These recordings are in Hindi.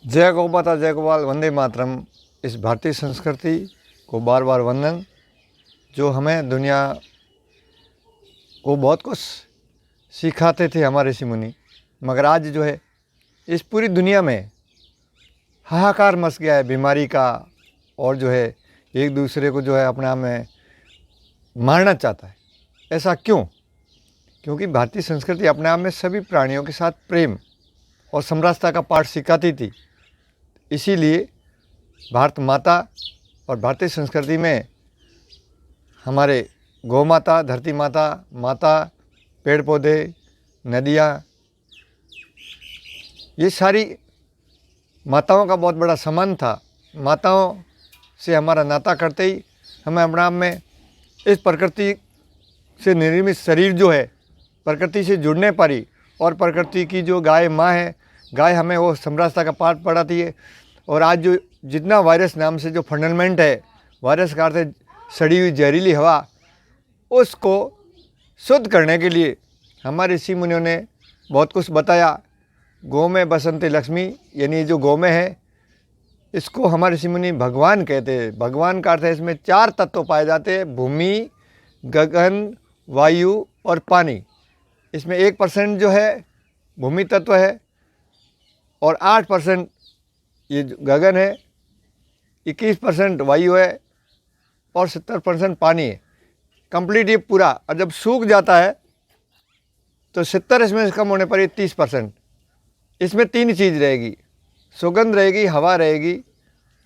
जय गौ माता, जय गोपाल, वंदे मातरम। इस भारतीय संस्कृति को बार बार वंदन, जो हमें दुनिया को बहुत कुछ सिखाते थे हमारे ऋषि मुनि। मगर आज जो है इस पूरी दुनिया में हाहाकार मच गया है बीमारी का, और जो है एक दूसरे को जो है अपने आप में मारना चाहता है। ऐसा क्यों? क्योंकि भारतीय संस्कृति अपने आप में सभी प्राणियों के साथ प्रेम और समरसता का पाठ सिखाती थी। इसीलिए भारत माता और भारतीय संस्कृति में हमारे गौ माता, धरती माता, माता, पेड़ पौधे, नदियाँ, ये सारी माताओं का बहुत बड़ा सम्मान था। माताओं से हमारा नाता करते ही हमें अपने आप में इस प्रकृति से निर्मित शरीर जो है प्रकृति से जुड़ने पारी, और प्रकृति की जो गाय माँ है, गाय हमें वो समरसता का पाठ पढ़ाती है। और आज जो जितना वायरस नाम से जो फंडामेंट है, वायरस का अर्थ है सड़ी हुई जहरीली हवा, उसको शुद्ध करने के लिए हमारे ऋषि मुनियों ने बहुत कुछ बताया। गौ में बसंती लक्ष्मी, यानी जो गौ में है, इसको हमारे ऋषि मुनि भगवान कहते हैं। भगवान का अर्थ है इसमें 4 तत्व पाए जाते हैं: भूमि, गगन, वायु और पानी। इसमें 1% जो है भूमि तत्व है, और 8% ये गगन है, 21% वायु है, और 70% पानी है। कंप्लीट ये पूरा। और जब सूख जाता है तो 70 इसमें कम होने पर ये 30%। इसमें 3 चीज़ रहेगी: सुगंध रहेगी, हवा रहेगी,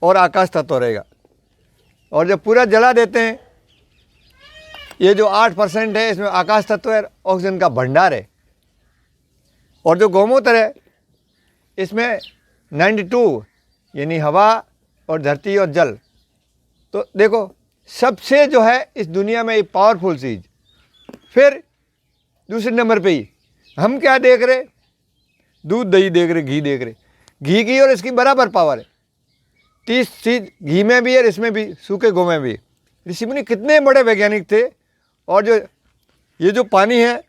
और आकाश तत्व रहेगा। और जब पूरा जला देते हैं, ये जो 8% है, इसमें आकाश तत्व है, ऑक्सीजन का भंडार है। और जो गौमूत्र है, इसमें 92 यानी हवा और धरती और जल। तो देखो, सबसे जो है इस दुनिया में एक पावरफुल चीज़। फिर दूसरे नंबर पे ही हम क्या देख रहे? दूध, दही देख रहे, घी देख रहे। घी की और इसकी बराबर पावर है। 30 चीज़ घी में भी है, इसमें भी, सूखे गौ में भी। ऋषि मुनि कितने बड़े वैज्ञानिक थे। और जो ये जो पानी है,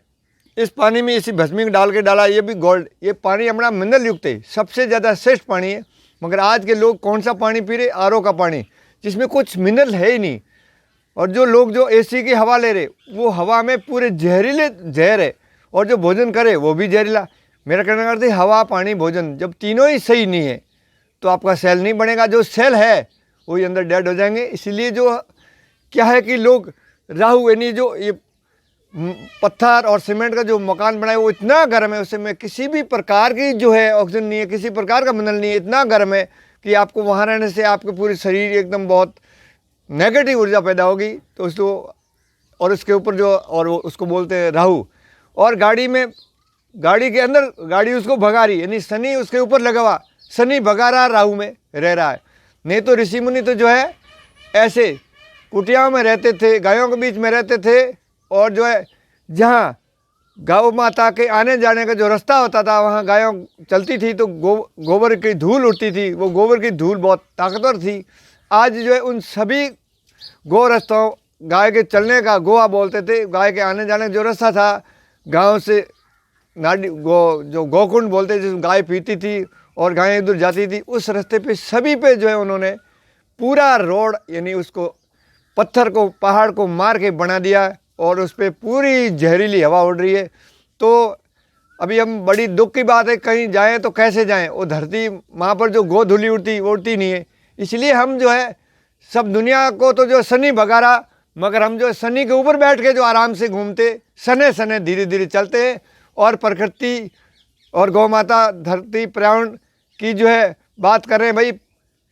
इस पानी में इसी भस्मी डाल के डाला, ये भी गोल्ड। ये पानी अपना मिनरल युक्त है, सबसे ज़्यादा श्रेष्ठ पानी है। मगर आज के लोग कौन सा पानी पी रहे? आरओ का पानी, जिसमें कुछ मिनरल है ही नहीं। और जो लोग जो एसी की हवा ले रहे, वो हवा में पूरे जहरीले जहर है। और जो भोजन करे वो भी जहरीला। मेरा कहना करते हैं, हवा, पानी, भोजन जब तीनों ही सही नहीं है तो आपका सेल नहीं बनेगा। जो सेल है वही अंदर डेड हो जाएंगे। इसीलिए जो क्या है कि लोग राहु, यानी जो ये पत्थर और सीमेंट का जो मकान बनाए, वो इतना गर्म है, उसमें किसी भी प्रकार की जो है ऑक्सीजन नहीं है, किसी प्रकार का मिनरल नहीं है। इतना गर्म है कि आपको वहाँ रहने से आपके पूरे शरीर एकदम बहुत नेगेटिव ऊर्जा पैदा होगी। तो उसको, और उसके ऊपर जो, और वो उसको बोलते हैं राहु। और गाड़ी में, गाड़ी के अंदर गाड़ी उसको भगा रही, यानी शनि उसके ऊपर लगा हुआ, शनि भगा रहा, राहु में रह रहा है। नहीं तो ऋषि मुनि तो जो है ऐसे कुटियाओं में रहते थे, गायों के बीच में रहते थे। और जो है जहाँ गौ माता के आने जाने का जो रास्ता होता था, वहाँ गायों चलती थी तो गोबर की धूल उड़ती थी। वो गोबर की धूल बहुत ताकतवर थी। आज जो है उन सभी गो रास्तों, गाय के चलने का गोआ बोलते थे, गाय के आने जाने का जो रास्ता था, गाँव से नाडी जो गोकुंड बोलते थे, जिसमें गाय पीती थी और गायें इधर जाती थी, उस रास्ते पे सभी पे जो है उन्होंने पूरा रोड, यानी उसको पत्थर को, पहाड़ को मार के बना दिया। और उस पर पूरी जहरीली हवा उड़ रही है। तो अभी हम, बड़ी दुख की बात है, कहीं जाएं तो कैसे जाएं? वो धरती वहाँ पर जो गोधूली उड़ती, वो उड़ती नहीं है। इसलिए हम जो है सब दुनिया को तो जो शनि भगा रहा, मगर हम जो शनि के ऊपर बैठ के जो आराम से घूमते, सने सने धीरे धीरे चलते हैं। और प्रकृति और गौ माता, धरती, पर्यावरण की जो है बात कर रहे हैं भाई।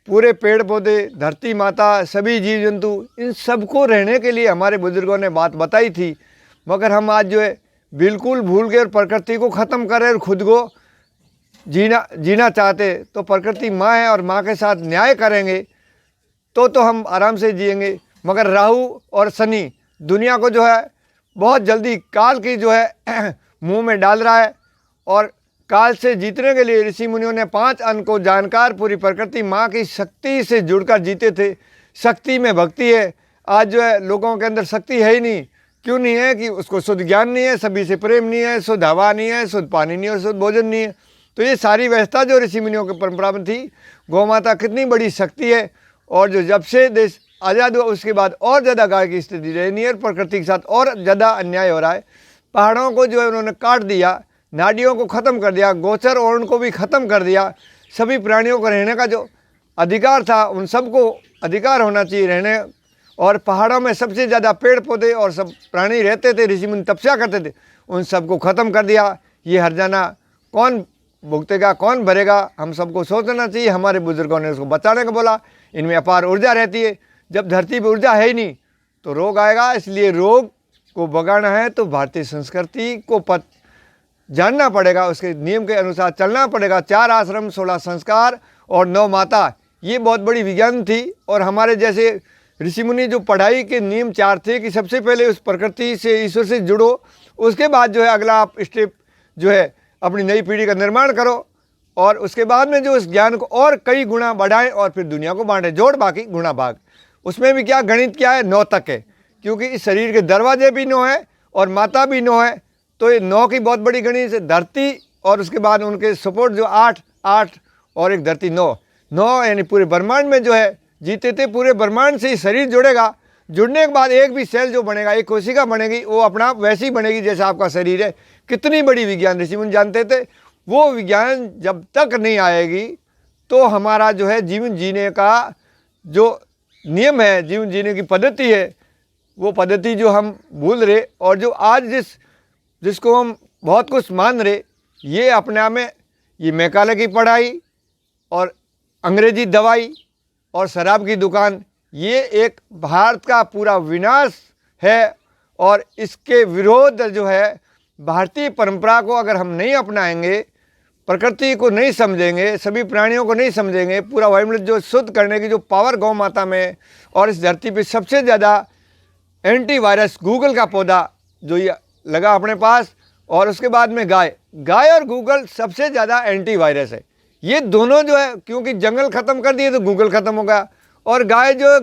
पूरे पेड़ पौधे, धरती माता, सभी जीव जंतु, इन सबको रहने के लिए हमारे बुजुर्गों ने बात बताई थी। मगर हम आज जो है बिल्कुल भूल गए और प्रकृति को ख़त्म कर रहे और खुद को जीना चाहते। तो प्रकृति माँ है, और माँ के साथ न्याय करेंगे तो हम आराम से जिएंगे। मगर राहु और शनि दुनिया को जो है बहुत जल्दी काल की जो है मुँह में डाल रहा है। और काल से जीतने के लिए ऋषि मुनियों ने 5 अंग को जानकार पूरी प्रकृति माँ की शक्ति से जुड़कर जीते थे। शक्ति में भक्ति है। आज जो है लोगों के अंदर शक्ति है ही नहीं। क्यों नहीं है? कि उसको शुद्ध ज्ञान नहीं है, सभी से प्रेम नहीं है, शुद्ध हवा नहीं है, शुद्ध पानी नहीं है, शुद्ध भोजन नहीं है। तो ये सारी व्यवस्था जो ऋषि मुनियों की परंपरा में थी, गौ माता कितनी बड़ी शक्ति है। और जो जब से देश आज़ाद हुआ उसके बाद और ज़्यादा गाय की स्थिति दयनीय, प्रकृति के साथ और ज़्यादा अन्याय हो रहा है। पहाड़ों को जो है उन्होंने काट दिया, नाडियों को ख़त्म कर दिया, गोचर और उनको भी ख़त्म कर दिया। सभी प्राणियों को रहने का जो अधिकार था उन सबको अधिकार होना चाहिए रहने। और पहाड़ों में सबसे ज़्यादा पेड़ पौधे और सब प्राणी रहते थे, ऋषि मुनि तपस्या करते थे, उन सबको ख़त्म कर दिया। ये हर्जाना कौन भुगतेगा, कौन भरेगा? हम सबको सोचना चाहिए। हमारे बुजुर्गों ने उसको बचाने को बोला। इनमें अपार ऊर्जा रहती है। जब धरती पर ऊर्जा है ही नहीं तो रोग आएगा। इसलिए रोग को भगाना है तो भारतीय संस्कृति को जानना पड़ेगा, उसके नियम के अनुसार चलना पड़ेगा। 4 आश्रम, 16 संस्कार और 9 माता, ये बहुत बड़ी विज्ञान थी। और हमारे जैसे ऋषि मुनि जो पढ़ाई के नियम 4 थे कि सबसे पहले उस प्रकृति से, ईश्वर से जुड़ो, उसके बाद जो है अगला आप स्टेप जो है अपनी नई पीढ़ी का निर्माण करो, और उसके बाद में जो उस ज्ञान को और कई गुना बढ़ाएं और फिर दुनिया को बांटें। जोड़ बाकी गुणा भाग। उसमें भी क्या गणित क्या है? 9 तक है, क्योंकि इस शरीर के दरवाजे भी 9 है और माता भी 9 है। तो ये 9 की बहुत बड़ी गणित है। धरती और उसके बाद उनके सपोर्ट जो 8 और एक धरती 9 यानी पूरे ब्रह्मांड में जो है जीते थे। पूरे ब्रह्मांड से ही शरीर जुड़ेगा। जुड़ने के बाद एक भी सेल जो बनेगा, एक कोशिका बनेगी, वो अपना वैसी बनेगी जैसा आपका शरीर है। कितनी बड़ी विज्ञान ऋषि मुनि जानते थे। वो विज्ञान जब तक नहीं आएगी तो हमारा जो है जीवन जीने का जो नियम है, जीवन जीने की पद्धति है, वो पद्धति जो हम भूल रहे और जो आज जिसको हम बहुत कुछ मान रहे, ये अपने आप में ये मैकाले की पढ़ाई और अंग्रेजी दवाई और शराब की दुकान, ये एक भारत का पूरा विनाश है। और इसके विरोध जो है भारतीय परंपरा को अगर हम नहीं अपनाएंगे, प्रकृति को नहीं समझेंगे, सभी प्राणियों को नहीं समझेंगे, पूरा वायुमंडल जो शुद्ध करने की जो पावर गौ माता में और इस धरती पे सबसे ज़्यादा एंटीवायरस गूगल का पौधा जो ये लगा अपने पास, और उसके बाद में गाय और गूगल सबसे ज़्यादा एंटीवायरस है। ये दोनों जो है, क्योंकि जंगल ख़त्म कर दिए तो गूगल ख़त्म हो गया, और गाय जो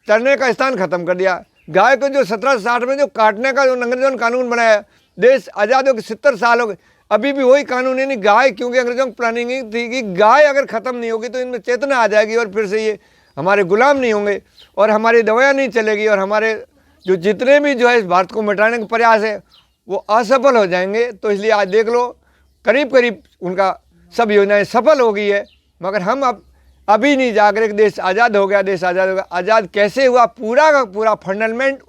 चरने का स्थान ख़त्म कर दिया। गाय को जो 1760 में जो काटने का जो अंग्रेजों ने कानून बनाया, देश आज़ाद हो के 70 साल हो गए, अभी भी वही कानून है। नहीं गाय, क्योंकि अंग्रेजों की प्लानिंग थी कि गाय अगर ख़त्म नहीं होगी तो इनमें चेतना आ जाएगी और फिर से ये हमारे गुलाम नहीं होंगे और हमारी दवाइयाँ नहीं चलेगी और हमारे जो जितने भी जो है इस भारत को मिटाने का प्रयास है वो असफल हो जाएंगे। तो इसलिए आज देख लो, करीब करीब उनका सब योजनाएं सफल हो गई है, मगर हम अभी नहीं जाग रहे। देश आज़ाद हो गया, देश आज़ाद हो गया। आज़ाद कैसे हुआ? पूरा का पूरा फंडामेंट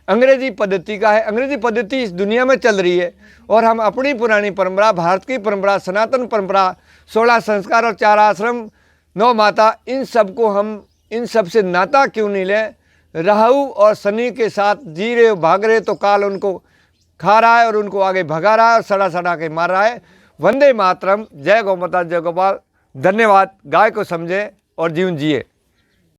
अंग्रेजी पद्धति का है। अंग्रेजी पद्धति इस दुनिया में चल रही है और हम अपनी पुरानी परंपरा, भारत की परंपरा, सनातन परंपरा, 16 संस्कार और 4 आश्रम, 9 माता, इन सब को हम इन सब से नाता क्यों नहीं लें? राहु और शनि के साथ जी रहे, भाग रहे तो काल उनको खा रहा है और उनको आगे भगा रहा है और सड़ा के मार रहा है। वंदे मातरम। जय गौ माता, जय गोपाल। धन्यवाद। गाय को समझें और जीवन जिए।